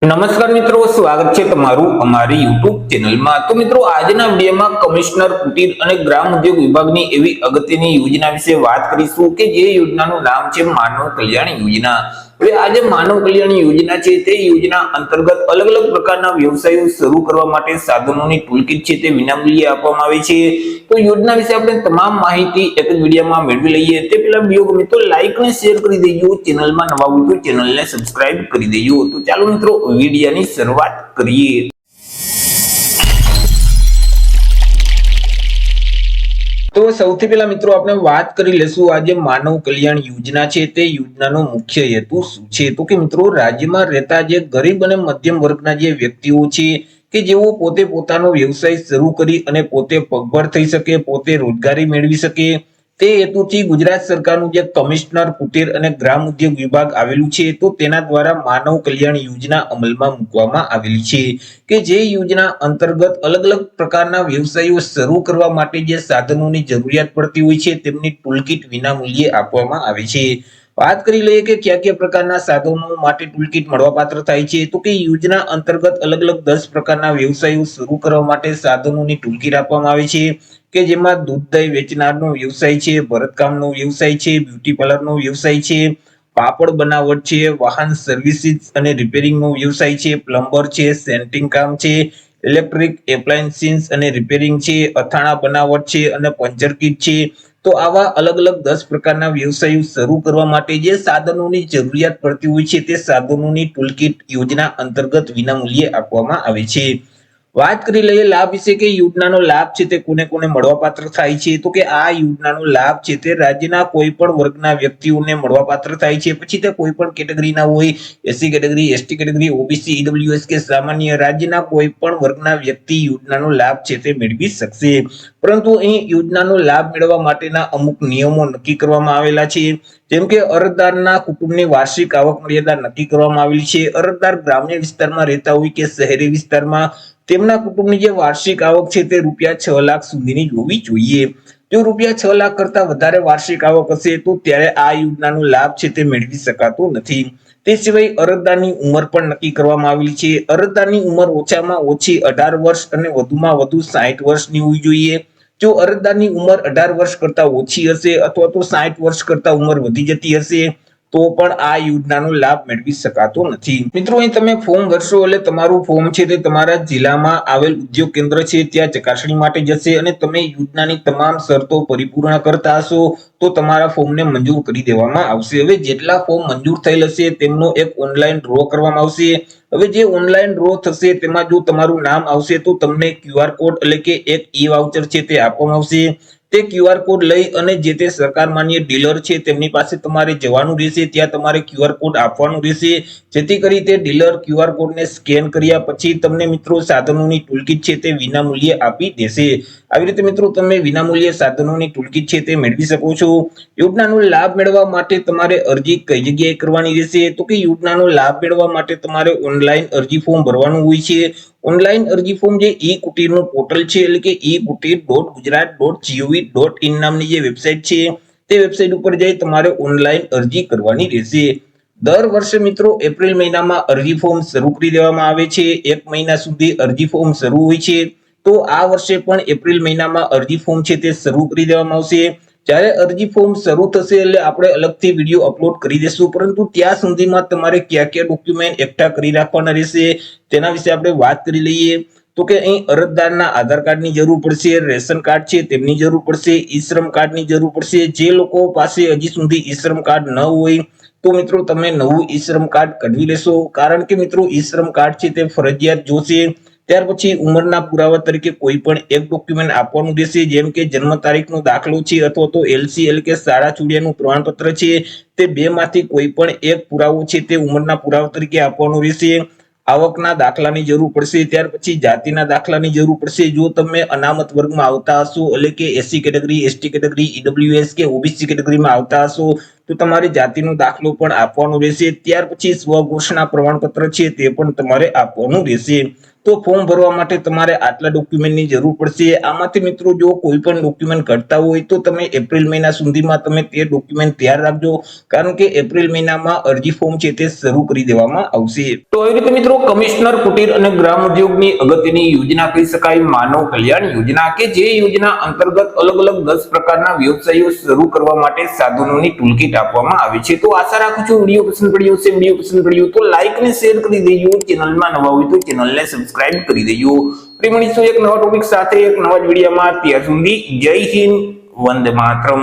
નમસ્કાર મિત્રો, સ્વાગત છે તમારું અમારી યુટ્યુબ ચેનલમાં। તો મિત્રો, આજના વિડીયોમાં કમિશનર કુટીર અને ગ્રામ ઉદ્યોગ વિભાગની એવી અગત્યની યોજના વિશે વાત કરીશું કે જે યોજનાનું નામ છે માનવ કલ્યાણ યોજના। હવે આ જે માનવ કલ્યાણ યોજના છે તે યોજના અંતર્ગત અલગ અલગ પ્રકારના વ્યવસાયો શરૂ કરવા માટે સાધનોની ટૂલકીટ છે તે વિનામૂલ્યે આપવામાં આવે છે। તો યોજના વિશે આપણે તમામ માહિતી એક જ વિડીયોમાં મેળવી લઈએ। તે પહેલા વિડીયો ગમે તો લાઈક અને શેર કરી દેજો, ચેનલમાં નવા હોય તો ચેનલને સબસ્ક્રાઇબ કરી દેજો। તો ચાલો મિત્રો, વિડીયોની શરૂઆત કરીએ। તો સૌથી પહેલા મિત્રો આપણે વાત કરી લેશું આજે માનવ કલ્યાણ યોજના છે તે યોજનાનો મુખ્ય હેતુ શું છે। તો કે મિત્રો, રાજ્યમાં રહેતા જે ગરીબ અને મધ્યમ વર્ગના જે વ્યક્તિઓ છે કે જેઓ પોતે પોતાનો વ્યવસાય શરૂ કરી અને પોતે પગભર થઈ શકે, પોતે રોજગારી મેળવી શકે, તે હેતુથી ગુજરાત સરકારનું જે કમિશનર કુટીર અને ગ્રામ ઉદ્યોગ વિભાગ આવેલું છે તો તેના દ્વારા માનવ કલ્યાણ યોજના અમલમાં મૂકવામાં આવેલી છે કે જે યોજના અંતર્ગત અલગ અલગ પ્રકારના વ્યવસાયો શરૂ કરવા માટે જે સાધનોની જરૂરિયાત પડતી હોય છે તેમની ટૂલકીટ વિનામૂલ્યે આપવામાં આવે છે। વાત કરી લઈએ કે કયા કયા પ્રકારના સાધનો માટે ટૂલકીટ મળવાપાત્ર થાય છે। તો કે યોજના અંતર્ગત અલગ અલગ 10 પ્રકારના વ્યવસાયો શરૂ કરવા માટે સાધનોની ટૂલકીટ આપવામાં આવે છે કે જેમાં દૂધ દહીં વેચનારનો વ્યવસાય છે, ભરતકામનો વ્યવસાય છે, બ્યુટી પાર્લરનો વ્યવસાય છે, પાપડ બનાવટ છે, વાહન સર્વિસીસ અને રિપેરિંગનો વ્યવસાય છે, પ્લમ્બર છે, સેન્ટિંગ કામ છે, ઇલેક્ટ્રિક એપ્લાયન્સીસ અને રિપેરિંગ છે, અથાણા બનાવટ છે અને પંચર કીટ છે। તો આવા અલગ અલગ 10 પ્રકારના વ્યવસાયો શરૂ કરવા માટે જે સાધનોની જરૂરિયાત પડતી હોય છે તે સાધનોની ટૂલકીટ યોજના અંતર્ગત વિનામૂલ્યે આપવામાં આવે છે। વાત કરી લઈએ લાભ વિશે કે યોજનાનો લાભ છે તે કોને કોને મળવાપાત્ર થાય છે। તો કે આ યોજનાનો લાભ છે તે રાજ્યના કોઈ પણ વર્ગના વ્યક્તિઓને મળવાપાત્ર થાય છે। પછી તે કોઈ પણ કેટેગરીના હોય, SC category, ST category, OBC, EWS કે સામાન્ય રાજ્યના કોઈ પણ વર્ગના વ્યક્તિ યોજનાનો લાભ છે તે મેળવી શકશે। પરંતુ અહીં યોજનાનો લાભ મેળવવા માટેના અમુક નિયમો નક્કી કરવામાં આવેલા છે। જેમ કે અરજદારના કુટુંબની વાર્ષિક આવક મર્યાદા નક્કી કરવામાં આવેલી છે। અરજદાર ગ્રામ્ય વિસ્તારમાં રહેતા હોય કે શહેરી વિસ્તારમાં, તેમના કુટુંબની જે વાર્ષિક આવક છે તે ₹6 લાખ સુધીની હોવી જોઈએ। જો ₹6 લાખ કરતા વધારે વાર્ષિક આવક હશે તો ત્યારે આ યોજનાનો લાભ છે તે મેળવી શકાતો નથી। તે સિવાય અરજદારની ઉંમર પણ નક્કી કરવામાં આવેલી છે। અરજદારની ઉંમર ઓછામાં ઓછી 18 વર્ષ અને વધુમાં વધુ 60 વર્ષની હોવી જોઈએ। જો અરજદારની ઉંમર 18 વર્ષ કરતા ઓછી હશે અથવા તો 60 વર્ષ કરતા ઉંમર વધી જતી હશે તો પણ આ યોજનાનો લાભ મેળવી શકાતો નથી। મિત્રો, અહીં તમે ફોર્મ ભરશો એટલે તમારું ફોર્મ છે તે તમારા જિલ્લામાં આવેલ ઉદ્યોગ કેન્દ્ર છે ત્યાં ચકાસણી માટે જશે અને તમે યોજનાની તમામ શરતો પરિપૂર્ણ કરતા હશો તો તમારા ફોર્મને મંજૂર કરી દેવામાં આવશે। હવે જેટલા ફોર્મ મંજૂર થયેલ હશે તેમનો એક ઓનલાઈન ડ્રો કરવામાં આવશે। હવે જે ઓનલાઈન ડ્રો થશે તેમાં જો તમારું નામ આવશે તો તમને QR કોડ એટલે કે એક ઈ વાઉચર છે તે આપવામાં આવશે। તે QR કોડ લઈ અને જે તે સરકાર માન્ય ડીલર છે તેમની પાસે તમારે જવાનું રહેશે, ત્યાં તમારે QR કોડ આપવાનું રહેશે જેથી કરી તે ડીલર QR કોડને સ્કેન કર્યા પછી તમને મિત્રો સાધનોની ટૂલકીટ છે તે વિનામૂલ્યે આપી દેશે। આવી રીતે મિત્રો તમે વિનામૂલ્યે સાધનોની ટૂલકીટ છે તે મેળવી શકો છો। યોજનાનો લાભ મેળવવા માટે તમારે અરજી કઈ જગ્યાએ કરવાની રહેશે? તો કે યોજનાનો લાભ મેળવવા માટે તમારે ઓનલાઈન અરજી ફોર્મ ભરવાનું હોય છે। ઓનલાઈન અરજી ફોર્મ જે ઈ કુટીરનું પોર્ટલ છે એટલે કે ekutir.gujarat.gov.in નામની જે વેબસાઇટ છે તે વેબસાઇટ ઉપર જઈ તમારે ઓનલાઈન અરજી કરવાની રહેશે। દર વર્ષે મિત્રો એપ્રિલ મહિનામાં અરજી ફોર્મ શરૂ કરી દેવામાં આવે છે। 1 મહિના સુધી અરજી ફોર્મ શરૂ હોય છે। તો આ વર્ષે પણ એપ્રિલ મહિનામાં અરજી ફોર્મ છે તે શરૂ કરી દેવામાં આવશે। જ્યારે અરજી ફોર્મ શરૂ થશે એટલે આપણે અલગથી વિડીયો અપલોડ કરી દેશું, પરંતુ ત્યાં સુધીમાં તમારે કયા કયા ડોક્યુમેન્ટ એકઠા કરી રાખવાના રહેશે તેના વિશે આપણે વાત કરી લઈએ। તો કે અહીં અરજદારના આધાર કાર્ડની જરૂર પડશે, રેશન કાર્ડ છે તેમની જરૂર પડશે, ઈ શ્રમ કાર્ડની જરૂર પડશે। જે લોકો પાસે હજી સુધી ઈ શ્રમ કાર્ડ ન હોય તો મિત્રો તમે નવું ઈ શ્રમ કાર્ડ કઢવી લેશો, કારણ કે મિત્રો ઈ શ્રમ કાર્ડ છે તે ફરજિયાત જોશે। ત્યાર પછી ઉંમરના પુરાવા તરીકે કોઈ પણ એક ડોક્યુમેન્ટ આપવાનું રહેશે, જેમ કે જન્મ તારીખનો દાખલો છે અથવા તો એલસી એટલે કે શાળા છોડ્યાનું પ્રમાણપત્ર છે। તે બેમાંથી કોઈ પણ એક પુરાવો છે તે ઉંમરના પુરાવા તરીકે આપવાનો રહેશે। આવકના દાખલાની જરૂર પડશે, ત્યાર પછી જાતિના દાખલાની જરૂર પડશે। જો તમે અનામત વર્ગમાં આવતા હશો એટલે કે SC category, ST category, EWS કે ઓબીસી કેટેગરીમાં આવતા હશો તો તમારે જાતિનો દાખલો પણ આપવાનો રહેશે। ત્યાર પછી સ્વઘોષણા પ્રમાણપત્ર છે તે પણ તમારે આપવાનું રહેશે। તો ફોર્મ ભરવા માટે તમારે આટલા ડોક્યુમેન્ટની જરૂર પડશે. આમાંથી મિત્રો જો કોઈ પણ ડોક્યુમેન્ટ ઘટતા હોય તો તમે એપ્રિલ મહિના સુધીમાં તમે તે ડોક્યુમેન્ટ તૈયાર રાખજો, કારણ કે એપ્રિલ મહિનામાં અરજી ફોર્મ છે તે શરૂ કરી દેવામાં આવશે. તો આવી રીતે મિત્રો કમિશનર કુટીર અને ગ્રામ ઉદ્યોગની અગત્યની યોજના કહી શકાય માનવ કલ્યાણ યોજના, કે જે યોજના અંતર્ગત અલગ અલગ 10 પ્રકારના વ્યવસાયો શરૂ કરવા માટે સાધનોની ટૂલકીટ આપવામાં આવી છે. તો આશા રાખું છું વિડીયો પસંદ પડ્યો હશે. વિડીયો પસંદ પડ્યો તો લાઈક અને શેર કરી દેજો. ચેનલમાં નવા હોય તો ચેનલને સબસ્ક્રાઇબ કરી દેજો. ફરી મળીશું એક નવા ટોપિક સાથે એક નવા જ વિડીયોમાં. ત્યાં સુધી જય હિન્દ, વંદે માતરમ.